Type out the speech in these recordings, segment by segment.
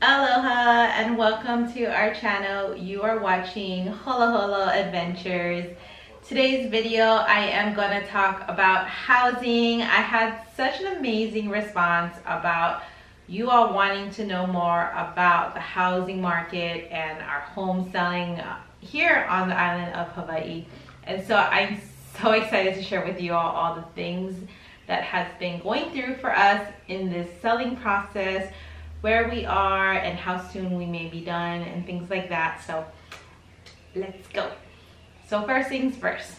Aloha and welcome to our channel. You are watching Holo Holo Adventures. Today's video I am going to talk about housing. I had such an amazing response about you all wanting to know more about the housing market and our home selling here on the island of Hawaii. And so I'm so excited to share with you all the things that has been going through for us in this selling process, where we are and how soon we may be done and things like that. So let's go. So first things first,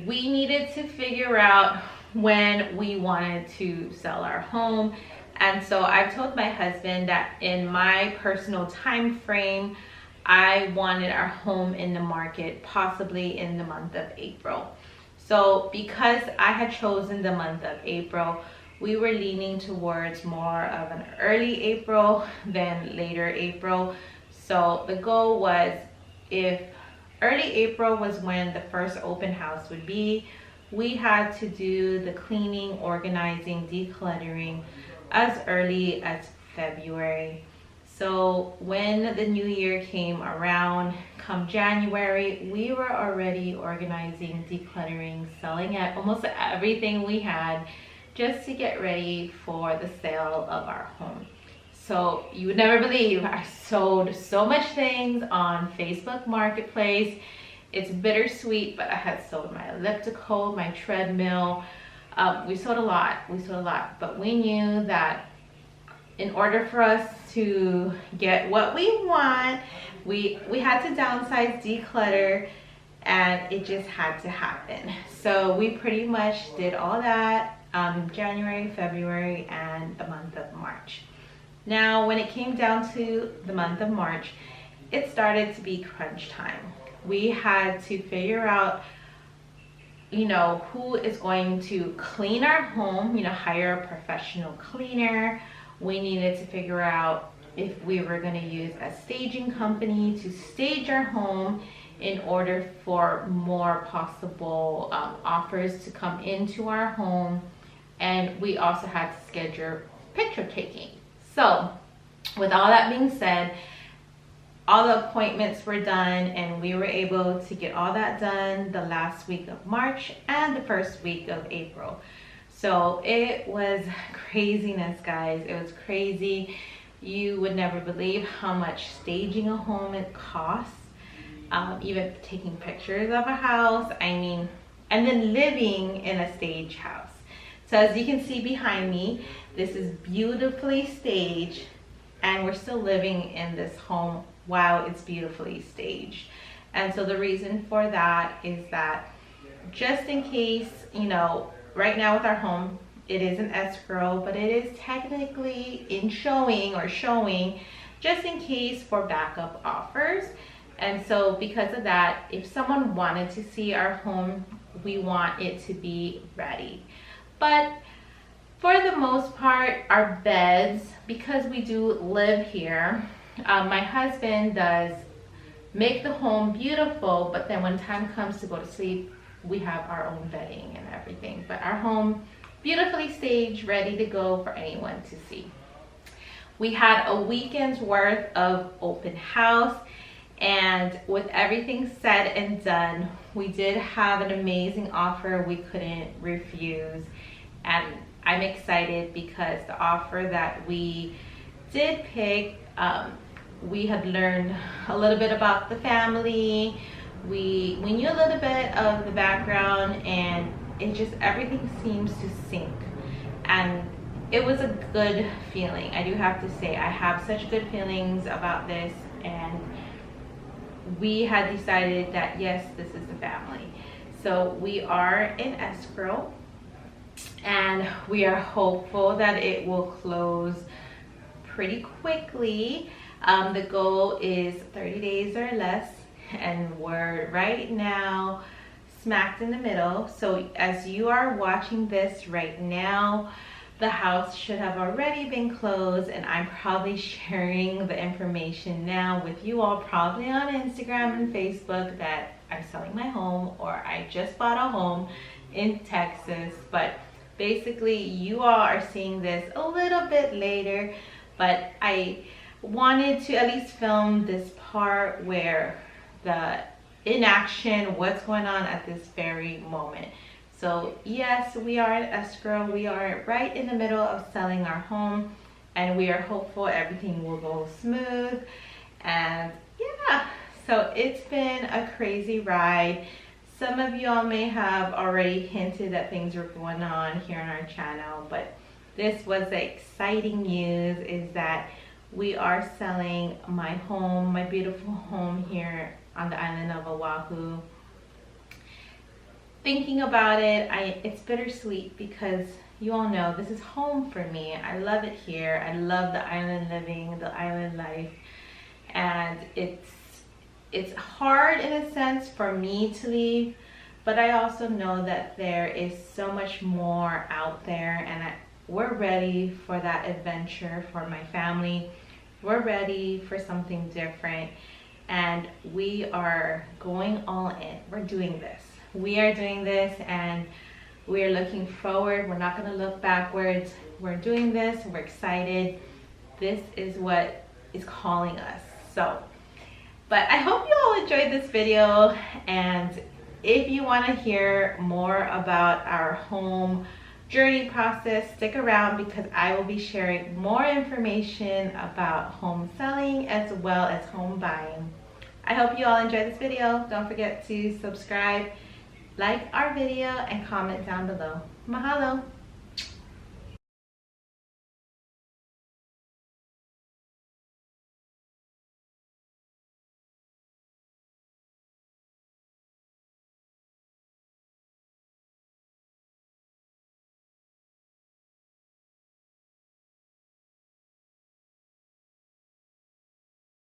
we needed to figure out when we wanted to sell our home. And so I told my husband that in my personal time frame, I wanted our home in the market possibly in the month of April. So because I had chosen the month of April, we were leaning towards more of an early April than later April. So the goal was, if early April was when the first open house would be, we had to do the cleaning, organizing, decluttering as early as February. So when the new year came around, come January, we were already organizing, decluttering, selling at almost everything we had just to get ready for the sale of our home. So you would never believe, I sold so much things on Facebook Marketplace. It's bittersweet, but I had sold my elliptical, my treadmill. We sold a lot, but we knew that in order for us to get what we want, we had to downsize, declutter, and it just had to happen. So we pretty much did all that January, February, and the month of March. Now, when it came down to the month of March, it started to be crunch time. We had to figure out, who is going to clean our home, hire a professional cleaner. We needed to figure out if we were going to use a staging company to stage our home in order for more possible offers to come into our home. And we also had to schedule picture taking. So with all that being said, all the appointments were done and we were able to get all that done the last week of March and the first week of April. So it was craziness, guys. It was crazy. You would never believe how much staging a home it costs. Even taking pictures of a house, and then living in a stage house. So as you can see behind me, this is beautifully staged, and we're still living in this home while it's beautifully staged. And so the reason for that is that just in case, right now with our home, it is an escrow, but it is technically in showing, just in case for backup offers. And so because of that, if someone wanted to see our home, we want it to be ready. But for the most part, our beds, because we do live here, my husband does make the home beautiful, but then when time comes to go to sleep, we have our own bedding and everything. But our home, beautifully staged, ready to go for anyone to see. We had a weekend's worth of open house. And with everything said and done, we did have an amazing offer we couldn't refuse. And I'm excited because the offer that we did pick, we had learned a little bit about the family. We knew a little bit of the background, and it just, everything seems to sync. And it was a good feeling. I do have to say, I have such good feelings about this, and we had decided that yes, this is the family. So we are in escrow and we are hopeful that it will close pretty quickly. The goal is 30 days or less, and we're right now smacked in the middle. So as you are watching this right now, the house should have already been closed, and I'm probably sharing the information now with you all, probably on Instagram and Facebook, that I'm selling my home or I just bought a home in Texas. But basically you all are seeing this a little bit later, but I wanted to at least film this part where the in action, what's going on at this very moment. So yes, we are at escrow. We are right in the middle of selling our home, and we are hopeful everything will go smooth. And yeah, so it's been a crazy ride. Some of y'all may have already hinted that things were going on here on our channel, but this was the exciting news, is that we are selling my home, my beautiful home here on the island of Oahu. Thinking about it, it's bittersweet because you all know this is home for me. I love it here. I love the island living, the island life, and it's hard in a sense for me to leave, but I also know that there is so much more out there, and we're ready for that adventure for my family. We're ready for something different, and we are going all in. We're doing this. We are doing this, and we're looking forward. We're not going to look backwards. We're doing this. We're excited. This is what is calling us. So, but I hope you all enjoyed this video, and if you want to hear more about our home journey process, stick around, because I will be sharing more information about home selling as well as home buying. I hope you all enjoyed this video. Don't forget to subscribe, like our video, and comment down below. Mahalo!